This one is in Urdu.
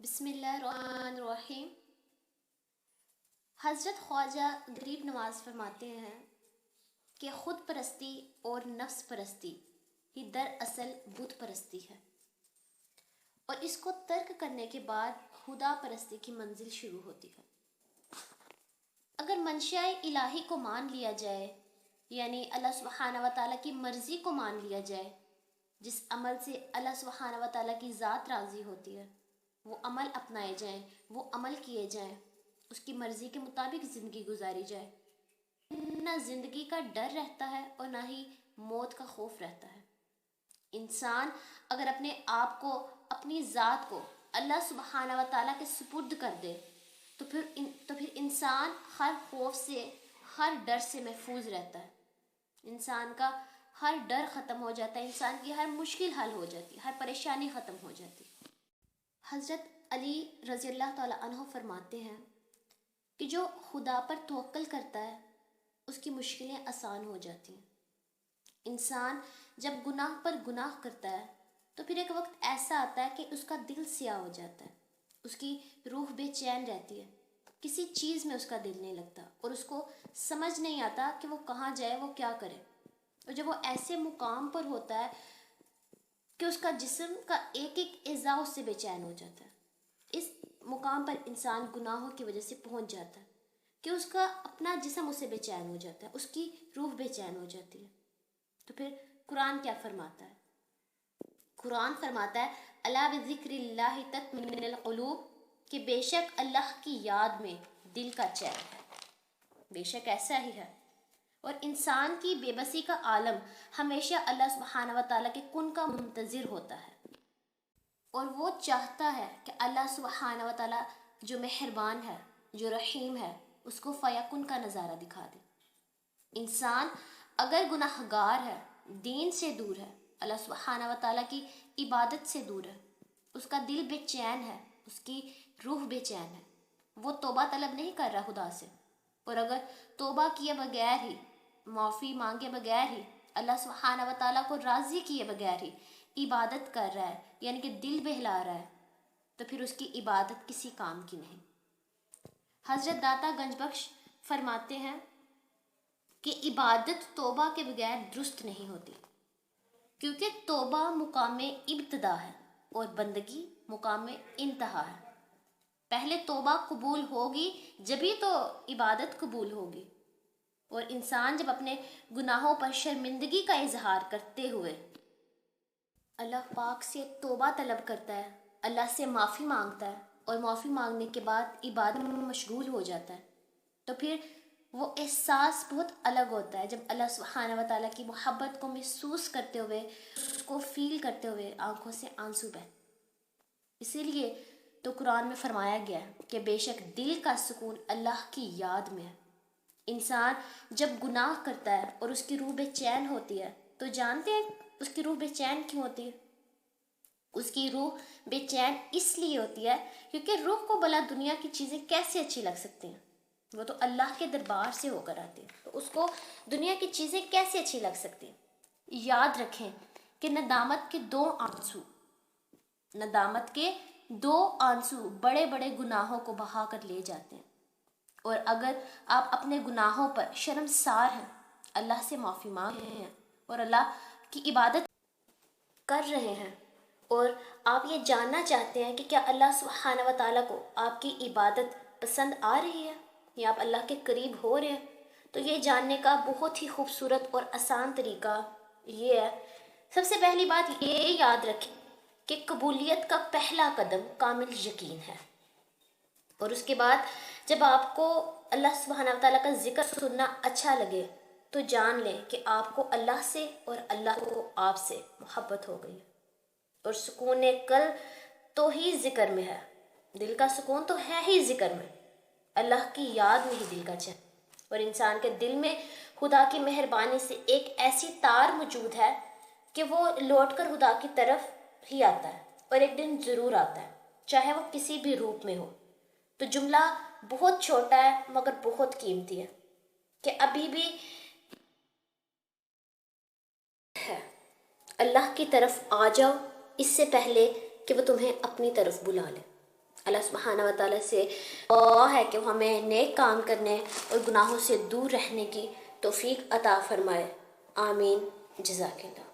بسم اللہ الرحمن الرحیم۔ حضرت خواجہ غریب نواز فرماتے ہیں کہ خود پرستی اور نفس پرستی ہی دراصل بت پرستی ہے، اور اس کو ترک کرنے کے بعد خدا پرستی کی منزل شروع ہوتی ہے۔ اگر منشاء الہی کو مان لیا جائے، یعنی اللہ سبحانہ و تعالیٰ کی مرضی کو مان لیا جائے، جس عمل سے اللہ سبحانہ و تعالیٰ کی ذات راضی ہوتی ہے، وہ عمل اپنائے جائیں، وہ عمل کیے جائیں، اس کی مرضی کے مطابق زندگی گزاری جائے، نہ زندگی کا ڈر رہتا ہے اور نہ ہی موت کا خوف رہتا ہے۔ انسان اگر اپنے آپ کو، اپنی ذات کو اللہ سبحانہ و تعالیٰ کے سپرد کر دے تو پھر انسان ہر خوف سے، ہر ڈر سے محفوظ رہتا ہے۔ انسان کا ہر ڈر ختم ہو جاتا ہے، انسان کی ہر مشکل حل ہو جاتی ہے، ہر پریشانی ختم ہو جاتی ہے۔ حضرت علی رضی اللہ تعالیٰ عنہ فرماتے ہیں کہ جو خدا پر توکل کرتا ہے اس کی مشکلیں آسان ہو جاتی ہیں۔ انسان جب گناہ پر گناہ کرتا ہے تو پھر ایک وقت ایسا آتا ہے کہ اس کا دل سیاہ ہو جاتا ہے، اس کی روح بے چین رہتی ہے، کسی چیز میں اس کا دل نہیں لگتا اور اس کو سمجھ نہیں آتا کہ وہ کہاں جائے، وہ کیا کرے۔ اور جب وہ ایسے مقام پر ہوتا ہے کہ اس کا جسم کا ایک ایک اعضاء اس سے بے چین ہو جاتا ہے، اس مقام پر انسان گناہوں کی وجہ سے پہنچ جاتا ہے کہ اس کا اپنا جسم اسے بے چین ہو جاتا ہے، اس کی روح بے چین ہو جاتی ہے۔ تو پھر قرآن کیا فرماتا ہے؟ قرآن فرماتا ہے الا بذکر اللہ تطمئن القلوب، کہ بے شک اللہ کی یاد میں دل کا چین ہے۔ بے شک ایسا ہی ہے۔ اور انسان کی بے بسی کا عالم ہمیشہ اللہ سبحانہ و تعالیٰ کے کن کا منتظر ہوتا ہے، اور وہ چاہتا ہے کہ اللہ سبحانہ و تعالیٰ جو مہربان ہے، جو رحیم ہے، اس کو فیکن کا نظارہ دکھا دے۔ انسان اگر گناہ گار ہے، دین سے دور ہے، اللہ سبحانہ و تعالیٰ کی عبادت سے دور ہے، اس کا دل بے چین ہے، اس کی روح بے چین ہے، وہ توبہ طلب نہیں کر رہا خدا سے، اور اگر توبہ کیے بغیر ہی، معافی مانگے بغیر ہی، اللہ سبحانہ و تعالیٰ کو راضی کیے بغیر ہی عبادت کر رہا ہے، یعنی کہ دل بہلا رہا ہے، تو پھر اس کی عبادت کسی کام کی نہیں۔ حضرت داتا گنج بخش فرماتے ہیں کہ عبادت توبہ کے بغیر درست نہیں ہوتی، کیونکہ توبہ مقام ابتدا ہے اور بندگی مقام انتہا ہے۔ پہلے توبہ قبول ہوگی جبھی تو عبادت قبول ہوگی، اور انسان جب اپنے گناہوں پر شرمندگی کا اظہار کرتے ہوئے اللہ پاک سے توبہ طلب کرتا ہے، اللہ سے معافی مانگتا ہے، اور معافی مانگنے کے بعد عبادت میں مشغول ہو جاتا ہے، تو پھر وہ احساس بہت الگ ہوتا ہے جب اللہ سبحانہ و تعالیٰ کی محبت کو محسوس کرتے ہوئے، اس کو فیل کرتے ہوئے آنکھوں سے آنسو بہتے۔ اسی لیے تو قرآن میں فرمایا گیا ہے کہ بے شک دل کا سکون اللہ کی یاد میں ہے۔ انسان جب گناہ کرتا ہے اور اس کی روح بے چین ہوتی ہے، تو جانتے ہیں اس کی روح بے چین کیوں ہوتی ہے؟ اس کی روح بے چین اس لیے ہوتی ہے کیونکہ روح کو بھلا دنیا کی چیزیں کیسے اچھی لگ سکتی ہیں؟ وہ تو اللہ کے دربار سے ہو کر آتی ہے، تو اس کو دنیا کی چیزیں کیسے اچھی لگ سکتی ہیں؟ یاد رکھیں کہ ندامت کے دو آنسو بڑے بڑے گناہوں کو بہا کر لے جاتے ہیں، اور اگر آپ اپنے گناہوں پر شرمسار ہیں، اللہ سے معافی مانگ رہے ہیں اور اللہ کی عبادت کر رہے ہیں، اور آپ یہ جاننا چاہتے ہیں کہ کیا اللہ سبحانہ و تعالیٰ کو آپ کی عبادت پسند آ رہی ہے یا آپ اللہ کے قریب ہو رہے ہیں، تو یہ جاننے کا بہت ہی خوبصورت اور آسان طریقہ یہ ہے۔ سب سے پہلی بات یہ یاد رکھیں کہ قبولیت کا پہلا قدم کامل یقین ہے، اور اس کے بعد جب آپ کو اللہ سبحانہ و تعالیٰ کا ذکر سننا اچھا لگے تو جان لیں کہ آپ کو اللہ سے اور اللہ کو آپ سے محبت ہو گئی ہے، اور سکون قلب تو ہی ذکر میں ہے، دل کا سکون تو ہے ہی ذکر میں، اللہ کی یاد میں ہی دل کا چین، اور انسان کے دل میں خدا کی مہربانی سے ایک ایسی تار موجود ہے کہ وہ لوٹ کر خدا کی طرف ہی آتا ہے، اور ایک دن ضرور آتا ہے، چاہے وہ کسی بھی روپ میں ہو۔ تو جملہ بہت چھوٹا ہے مگر بہت قیمتی ہے کہ ابھی بھی ہے، اللہ کی طرف آ جاؤ اس سے پہلے کہ وہ تمہیں اپنی طرف بلا لے۔ اللہ سبحانہ و تعالیٰ سے دعا ہے کہ وہ ہمیں نیک کام کرنے اور گناہوں سے دور رہنے کی توفیق عطا فرمائے. آمین. جزاک اللہ.